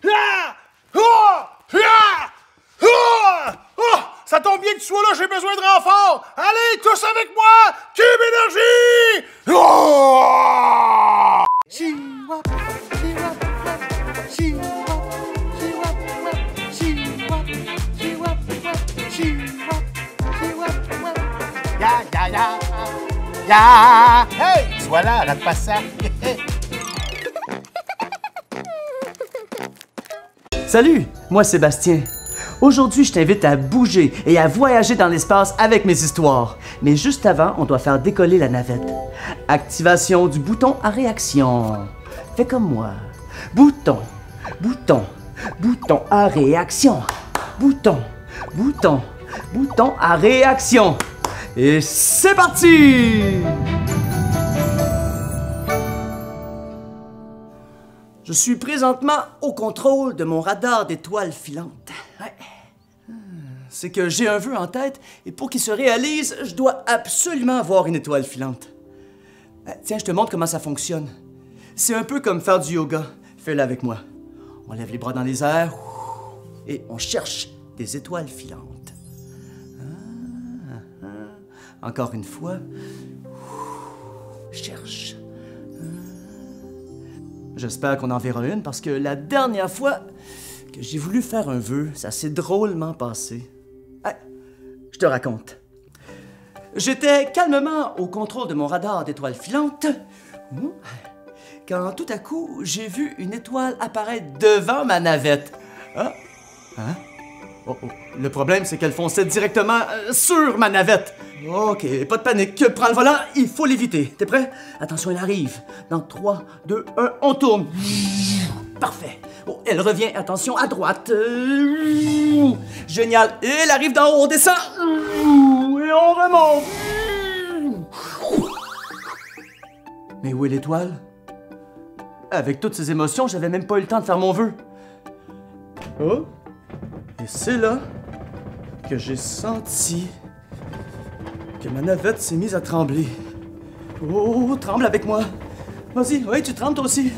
Ah! Ah! Ah! Ah! Oh! Ça tombe bien que tu sois là, j'ai besoin de renfort! Allez, tous avec moi! Cube Énergie! Oh! Ya, ya, ya! Ya! Hey! Sois là, rate pas ça! Salut, moi Sébastien. Aujourd'hui, je t'invite à bouger et à voyager dans l'espace avec mes histoires. Mais juste avant, on doit faire décoller la navette. Activation du bouton à réaction. Fais comme moi. Bouton, bouton, bouton à réaction. Bouton, bouton, bouton à réaction. Et c'est parti! Je suis présentement au contrôle de mon radar d'étoiles filantes. Ouais. C'est que j'ai un vœu en tête et pour qu'il se réalise, je dois absolument avoir une étoile filante. Tiens, je te montre comment ça fonctionne. C'est un peu comme faire du yoga. Fais-le avec moi. On lève les bras dans les airs et on cherche des étoiles filantes. Encore une fois. Cherche. J'espère qu'on en verra une parce que la dernière fois que j'ai voulu faire un vœu, ça s'est drôlement passé. Je te raconte. J'étais calmement au contrôle de mon radar d'étoiles filantes quand tout à coup, j'ai vu une étoile apparaître devant ma navette. Oh, le problème, c'est qu'elle fonçait directement sur ma navette. OK, pas de panique. Prends le volant, il faut l'éviter. T'es prêt? Attention, elle arrive. Dans 3, 2, 1, on tourne. Parfait. Oh, elle revient, attention, à droite. Génial. Et elle arrive d'en haut, on descend. Et on remonte. Mais où est l'étoile? Avec toutes ces émotions, j'avais même pas eu le temps de faire mon vœu. Oh! Et c'est là que j'ai senti que ma navette s'est mise à trembler. Oh, tremble avec moi. Vas-y, oui, tu trembles toi aussi.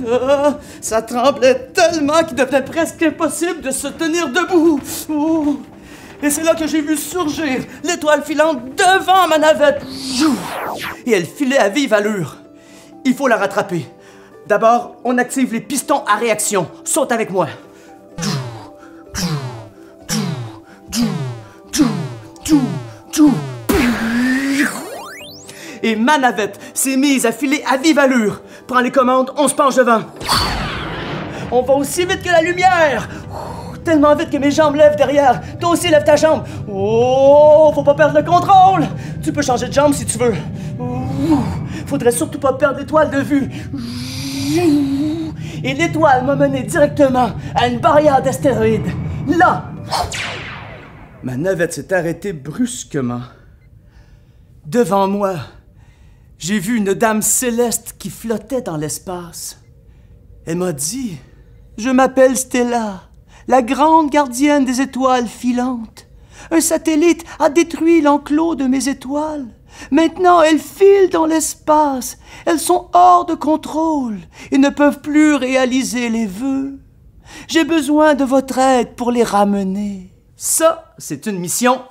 Ça tremblait tellement qu'il devenait presque impossible de se tenir debout. Oh. Et c'est là que j'ai vu surgir l'étoile filante devant ma navette. Et elle filait à vive allure. Il faut la rattraper. D'abord, on active les pistons à réaction. Saute avec moi. Et ma navette s'est mise à filer à vive allure. Prends les commandes, on se penche devant. On va aussi vite que la lumière. Tellement vite que mes jambes lèvent derrière. Toi aussi, lève ta jambe. Oh, faut pas perdre le contrôle. Tu peux changer de jambe si tu veux. Faudrait surtout pas perdre l'étoile de vue. Et l'étoile m'a mené directement à une barrière d'astéroïdes. Là! Ma navette s'est arrêtée brusquement. Devant moi, j'ai vu une dame céleste qui flottait dans l'espace. Elle m'a dit « Je m'appelle Stella, la grande gardienne des étoiles filantes. Un satellite a détruit l'enclos de mes étoiles. Maintenant, elles filent dans l'espace. Elles sont hors de contrôle et ne peuvent plus réaliser les vœux. J'ai besoin de votre aide pour les ramener. » Ça, c'est une mission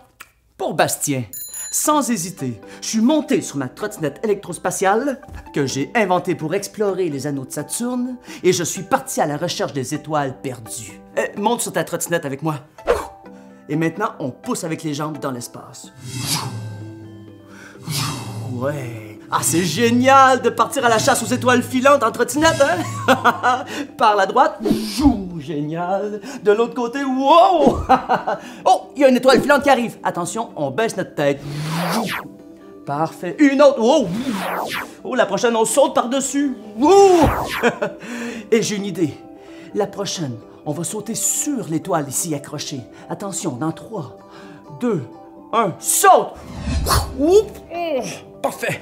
pour Bastien. Sans hésiter, je suis monté sur ma trottinette électrospatiale que j'ai inventée pour explorer les anneaux de Saturne et je suis parti à la recherche des étoiles perdues. Monte sur ta trottinette avec moi. Et maintenant, on pousse avec les jambes dans l'espace. Ouais. Ah, c'est génial de partir à la chasse aux étoiles filantes en trottinette, hein? Par la droite. Génial. De l'autre côté, wow! Oh, il y a une étoile filante qui arrive. Attention, on baisse notre tête. Parfait. Une autre. Wow! Oh, la prochaine, on saute par-dessus. Et j'ai une idée. La prochaine, on va sauter sur l'étoile ici accrochée. Attention, dans 3, 2, 1, saute! Parfait.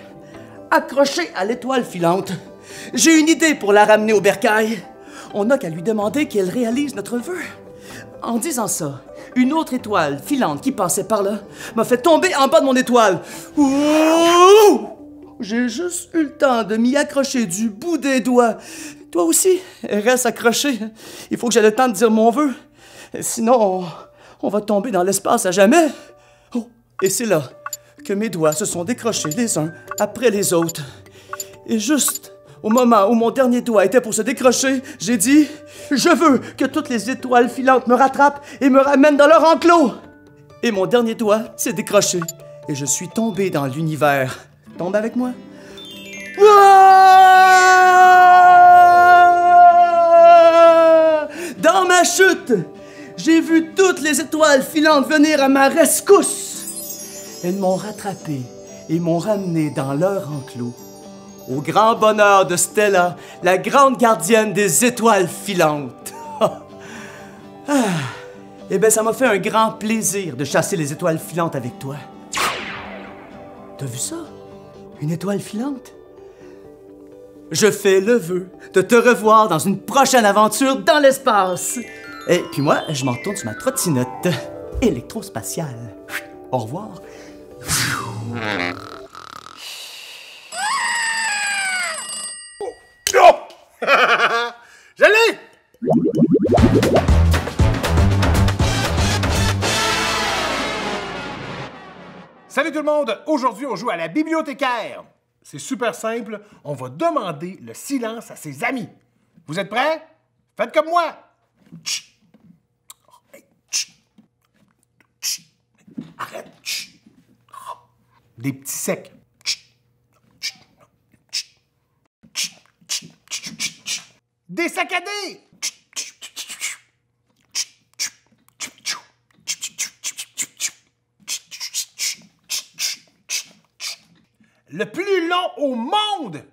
Accroché à l'étoile filante. J'ai une idée pour la ramener au bercail. On n'a qu'à lui demander qu'elle réalise notre vœu. En disant ça, une autre étoile filante qui passait par là m'a fait tomber en bas de mon étoile. Ouh! J'ai juste eu le temps de m'y accrocher du bout des doigts Toi aussi, reste accroché. Il faut que j'aie le temps de dire mon vœu. Sinon, on va tomber dans l'espace à jamais. Oh, et c'est là que mes doigts se sont décrochés les uns après les autres. Et juste au moment où mon dernier doigt était pour se décrocher, j'ai dit « Je veux que toutes les étoiles filantes me rattrapent et me ramènent dans leur enclos! » Et mon dernier doigt s'est décroché et je suis tombé dans l'univers. Tombe avec moi. Dans ma chute, j'ai vu toutes les étoiles filantes venir à ma rescousse. Elles m'ont rattrapé et m'ont ramené dans leur enclos. Au grand bonheur de Stella, la grande gardienne des étoiles filantes. Eh bien, ça m'a fait un grand plaisir de chasser les étoiles filantes avec toi. T'as vu ça? Une étoile filante? Je fais le vœu de te revoir dans une prochaine aventure dans l'espace. Et puis moi, je m'en retourne sur ma trottinette électrospatiale. Au revoir. J'allais! Salut tout le monde! Aujourd'hui, on joue à la bibliothécaire. C'est super simple. On va demander le silence à ses amis. Vous êtes prêts? Faites comme moi. Tch. Hey, tch. Tch. Arrête. Tch. Des petits secs. Des saccadés! Le plus long au monde!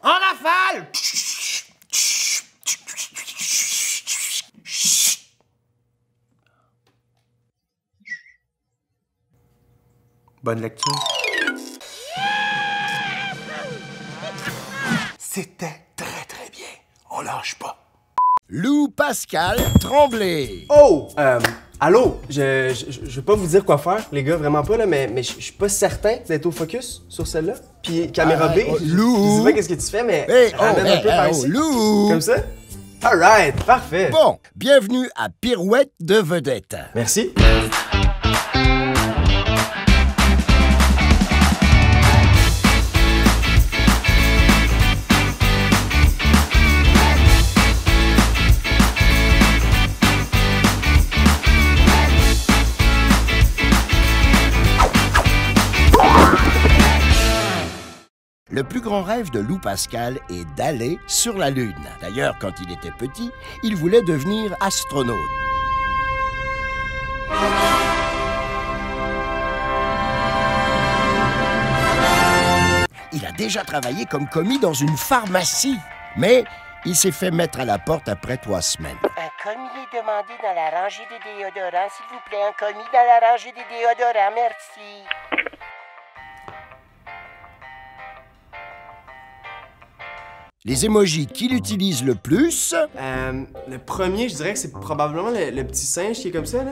En rafale! Bonne lecture. C'était très bien. On lâche pas. Lou Pascal Tremblay. Oh! Allô? Je veux pas vous dire quoi faire, les gars, vraiment pas, là, mais je suis pas certain d'être au focus sur celle-là. Puis caméra B, Lou. je sais pas qu'est-ce que tu fais, mais Hey, ramène un peu par ici. Lou. Comme ça? Alright, parfait. Bon, bienvenue à Pirouette de Vedette. Merci. Le plus grand rêve de Lou Pascal est d'aller sur la Lune. D'ailleurs, quand il était petit, il voulait devenir astronaute. Il a déjà travaillé comme commis dans une pharmacie, mais il s'est fait mettre à la porte après 3 semaines. Un commis est demandé dans la rangée des déodorants. S'il vous plaît, un commis dans la rangée des déodorants. Merci. Les émojis qu'il utilise le plus... Le premier, je dirais que c'est probablement le petit singe qui est comme ça, là.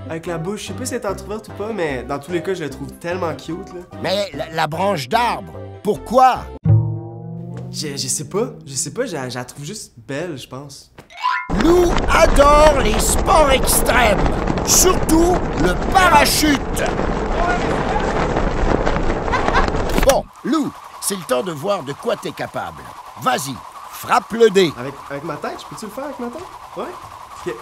Avec la bouche, je sais pas si elle est entrouverte ou pas, mais dans tous les cas, je la trouve tellement cute, là. Mais la branche d'arbre, pourquoi? Je sais pas, je la trouve juste belle, je pense. Lou adore les sports extrêmes, surtout le parachute. Bon, Lou, c'est le temps de voir de quoi t'es capable. Vas-y, frappe le dé. Avec ma tête, peux-tu le faire avec ma tête? Ouais? Ok.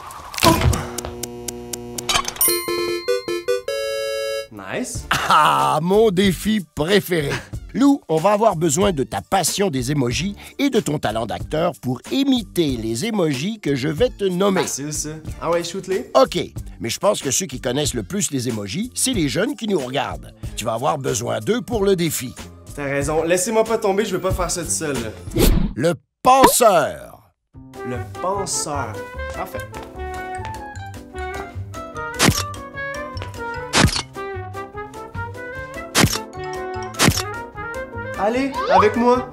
Nice. Ah, mon défi préféré. Lou, on va avoir besoin de ta passion des émojis et de ton talent d'acteur pour imiter les émojis que je vais te nommer. Facile, ça. Ah ouais, shoot-les. OK, mais je pense que ceux qui connaissent le plus les émojis, c'est les jeunes qui nous regardent. Tu vas avoir besoin d'eux pour le défi. T'as raison. Laissez-moi pas tomber, je veux pas faire ça tout seul, là. Le penseur. Le penseur. Parfait. Allez, avec moi.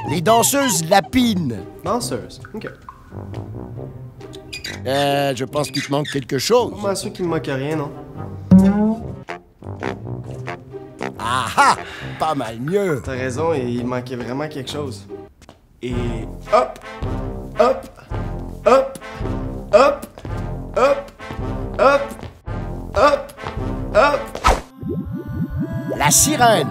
Les danseuses lapines. Danseuse. OK. Je pense qu'il te manque quelque chose. Pas mal sûr qu'il me manque rien, non? Ah ah! Pas mal mieux. T'as raison, il manquait vraiment quelque chose. Et hop! Hop! Hop! Hop! Hop! Hop! Hop! Hop! La sirène.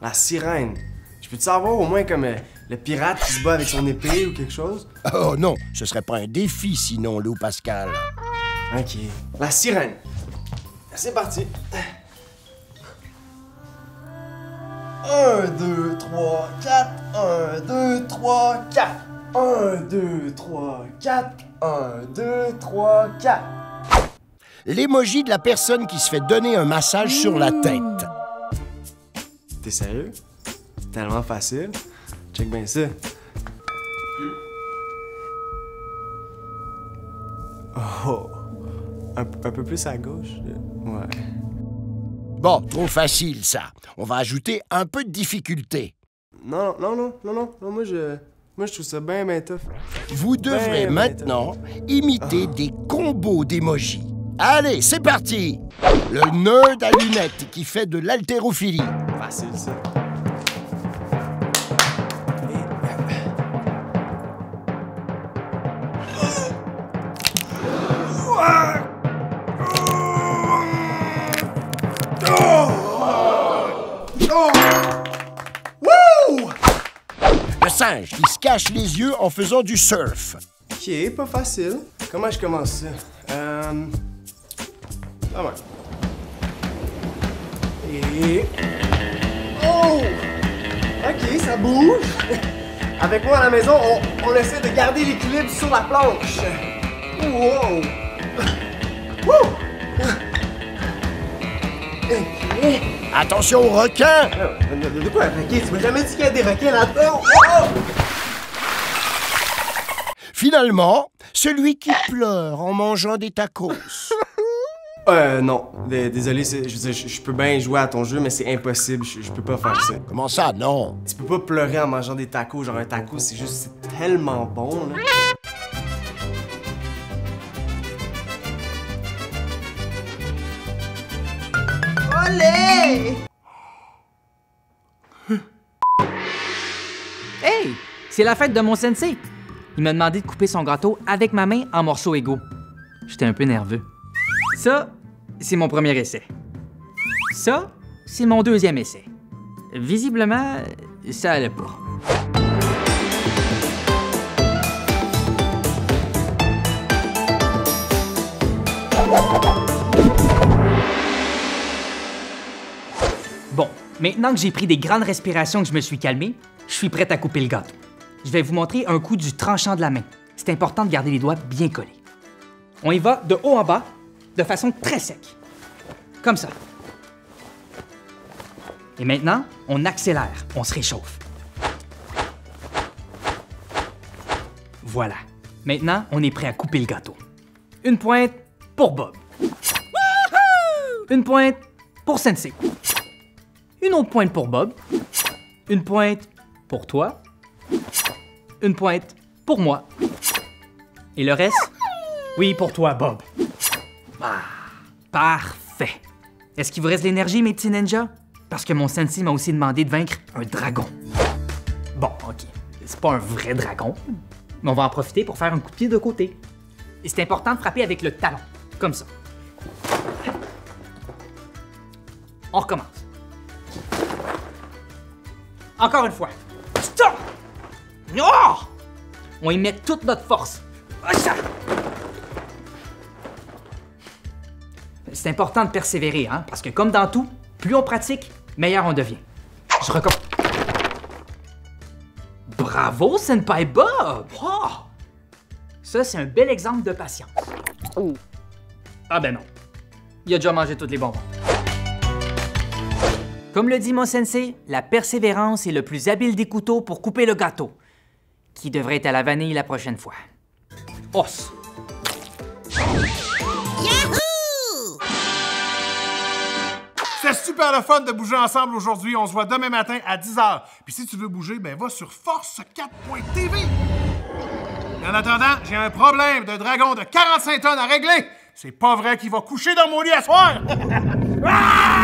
La sirène. Je peux-tu savoir au moins comme le pirate qui se bat avec son épée ou quelque chose? Oh non, ce serait pas un défi sinon, Lou Pascal. OK. La sirène. C'est parti. 1, 2, 3, 4. 1, 2, 3, 4. 1, 2, 3, 4. 1, 2, 3, 4. L'émoji de la personne qui se fait donner un massage sur la tête. T'es sérieux? Tellement facile. Check bien ça. Oh. Un peu plus à gauche. Ouais. Bon, trop facile ça. On va ajouter un peu de difficulté. Non, moi je trouve ça bien tough. Vous devrez Ben, maintenant imiter des combos d'émojis. Allez, c'est parti! Le nerd à lunettes qui fait de l'haltérophilie. Facile ça. Le singe qui se cache les yeux en faisant du surf. Ok, pas facile. Comment je commence ça? Ah ouais. Et... Oh! Ok, ça bouge. Avec moi à la maison, on essaie de garder l'équilibre sur la planche. Wow! Wouh! Ok. Attention aux requins! De quoi attaquer? Tu m'as jamais dit qu'il y a des requins là-dedans? Oh! Finalement, celui qui pleure en mangeant des tacos. Non. Désolé, je peux bien jouer à ton jeu, mais c'est impossible. Je peux pas faire ça. Comment ça, non? Tu peux pas pleurer en mangeant des tacos. Genre, un taco, c'est tellement bon, là. Olé! Hey! C'est la fête de mon sensei! Il m'a demandé de couper son gâteau avec ma main en morceaux égaux. J'étais un peu nerveux. Ça, c'est mon premier essai. Ça, c'est mon deuxième essai. Visiblement, ça allait pas. Bon, maintenant que j'ai pris des grandes respirations et que je me suis calmé, je suis prête à couper le gâteau. Je vais vous montrer un coup du tranchant de la main. C'est important de garder les doigts bien collés. On y va de haut en bas, de façon très sec. Comme ça. Et maintenant, on accélère, on se réchauffe. Voilà. Maintenant, on est prêt à couper le gâteau. Une pointe pour Bob. Une pointe pour Sensei. Une autre pointe pour Bob. Une pointe pour toi. Une pointe pour moi. Et le reste? Oui, pour toi, Bob. Ah, parfait. Est-ce qu'il vous reste de l'énergie, mes petits ninjas? Parce que mon sensei m'a aussi demandé de vaincre un dragon. Bon, OK. C'est pas un vrai dragon, mais on va en profiter pour faire un coup de pied de côté. Et c'est important de frapper avec le talon, comme ça. On recommence. Encore une fois. Stop! Oh! On y met toute notre force. C'est important de persévérer, hein, parce que comme dans tout, plus on pratique, meilleur on devient. Je recommence. Bravo, Senpai Bob! Oh! Ça, c'est un bel exemple de patience. Ah ben non. Il a déjà mangé tous les bonbons. Comme le dit mon sensei, la persévérance est le plus habile des couteaux pour couper le gâteau, qui devrait être à la vanille la prochaine fois. Os! C'était super le fun de bouger ensemble aujourd'hui. On se voit demain matin à 10h. Puis si tu veux bouger, ben va sur force4.tv. Et en attendant, j'ai un problème de dragon de 45 tonnes à régler. C'est pas vrai qu'il va coucher dans mon lit à soir. Ah!